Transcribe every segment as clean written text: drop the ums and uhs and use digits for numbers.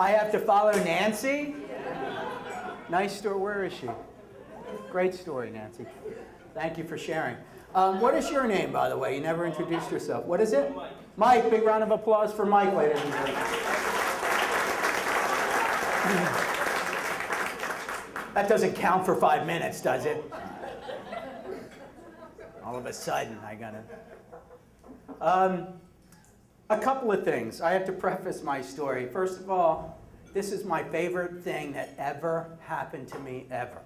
I have to follow Nancy? Nice story. Where is she? Great story, Nancy. Thank you for sharing. What is your name, by the way? You never introduced yourself. What is it? Mike. Big round of applause for Mike, ladies and gentlemen. That doesn't count for 5 minutes, does it? All of a sudden, I got it. A couple of things. I have to preface my story. First of all, this is my favorite thing that ever happened to me, ever.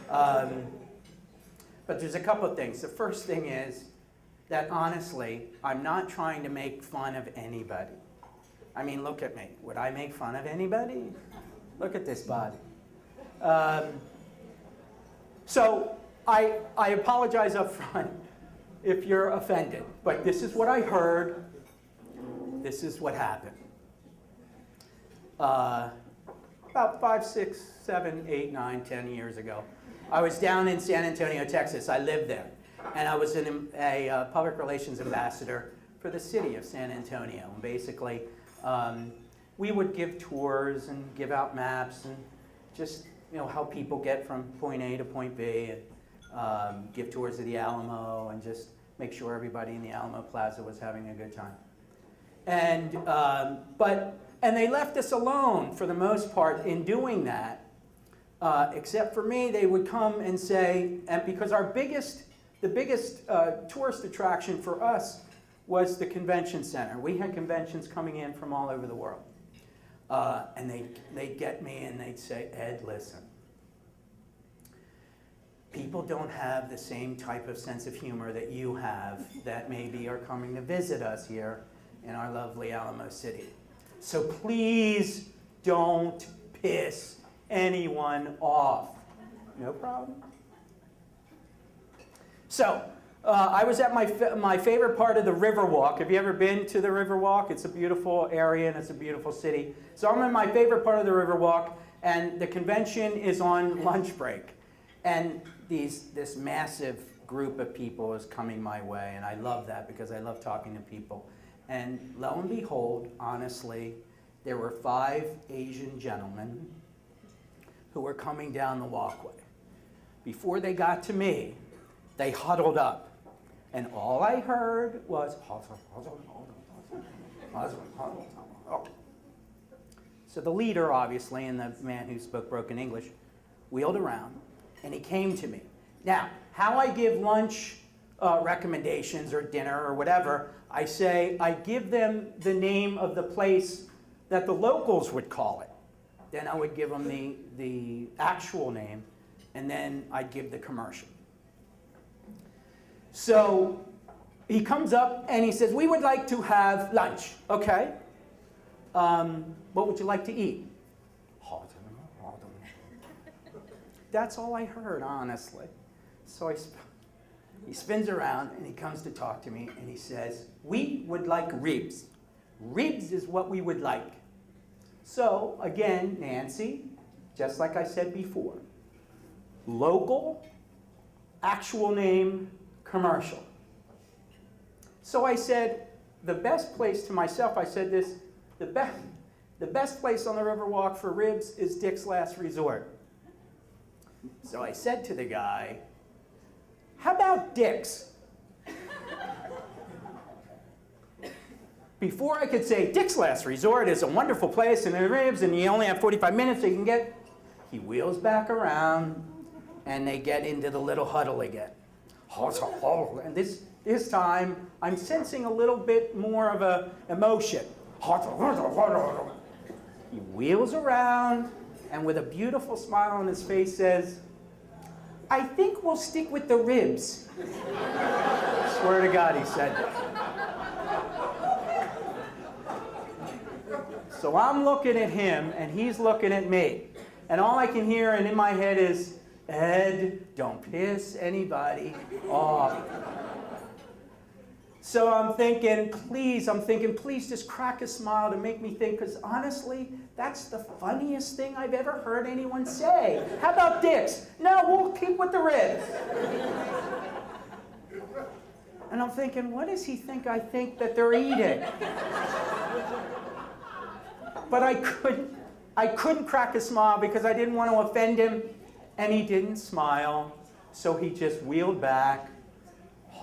But there's a couple of things. The first thing is that, honestly, I'm not trying to make fun of anybody. I mean, look at me. Would I make fun of anybody? Look at this body. So I apologize up front if you're offended, but this is what I heard. This is what happened. About 5, 6, 7, 8, 9, 10 years ago, I was down in San Antonio, Texas. I lived there, and I was a public relations ambassador for the city of San Antonio. And basically, we would give tours and give out maps and just help people get from point A to point B, and give tours of the Alamo, and just make sure everybody in the Alamo Plaza was having a good time. And and they left us alone for the most part in doing that, except for me. They would come and say, and because the biggest tourist attraction for us was the convention center. We had conventions coming in from all over the world. And they'd get me and they'd say, Ed, listen, people don't have the same type of sense of humor that you have that maybe are coming to visit us here in our lovely Alamo City. So please don't piss anyone off. No problem. So I was at my favorite part of the Riverwalk. Have you ever been to the Riverwalk? It's a beautiful area and it's a beautiful city. So I'm in my favorite part of the Riverwalk, and the convention is on lunch break. And this massive group of people is coming my way, and I love that because I love talking to people. And lo and behold, honestly, there were 5 Asian gentlemen who were coming down the walkway. Before they got to me, they huddled up. And all I heard was, so the leader, obviously, and the man who spoke broken English, wheeled around, and he came to me. Now, how I give lunch recommendations or dinner or whatever, I give them the name of the place that the locals would call it. Then I would give them the actual name, and then I'd give the commercial. So he comes up and he says, we would like to have lunch. Okay. What would you like to eat? That's all I heard, honestly. So he spins around and he comes to talk to me and he says, we would like ribs. Ribs is what we would like. So again, Nancy, just like I said before, local, actual name, commercial. So I said, the best place to myself, I said this, the best place on the Riverwalk for ribs is Dick's Last Resort. So I said to the guy, how about Dick's? Before I could say, Dick's Last Resort is a wonderful place and the ribs and you only have 45 minutes so you can get, he wheels back around and they get into the little huddle again. And this time, I'm sensing a little bit more of a emotion. He wheels around and with a beautiful smile on his face says, I think we'll stick with the ribs. Swear to God he said that. So I'm looking at him and he's looking at me. And all I can hear and in my head is, Ed, don't piss anybody off. So I'm thinking, please just crack a smile to make me think, because honestly, that's the funniest thing I've ever heard anyone say. How about Dick's? No, we'll keep with the ribs. And I'm thinking, what does he think I think that they're eating? But I couldn't crack a smile because I didn't want to offend him, and he didn't smile. So he just wheeled back,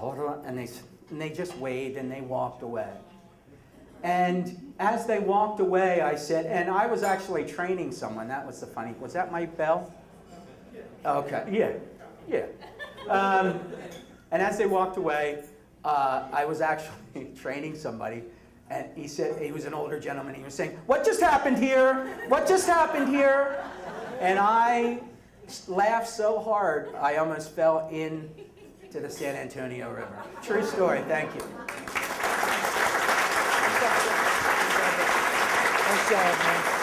and they just waved and they walked away. And as they walked away, I said, and I was actually training someone. That was the funny. Was that my bell? Okay. Yeah. And as they walked away, I was actually training somebody. And he said, he was an older gentleman, he was saying, "What just happened here? What just happened here?" And I laughed so hard, I almost fell into the San Antonio River. True story, thank you. Nice job, man.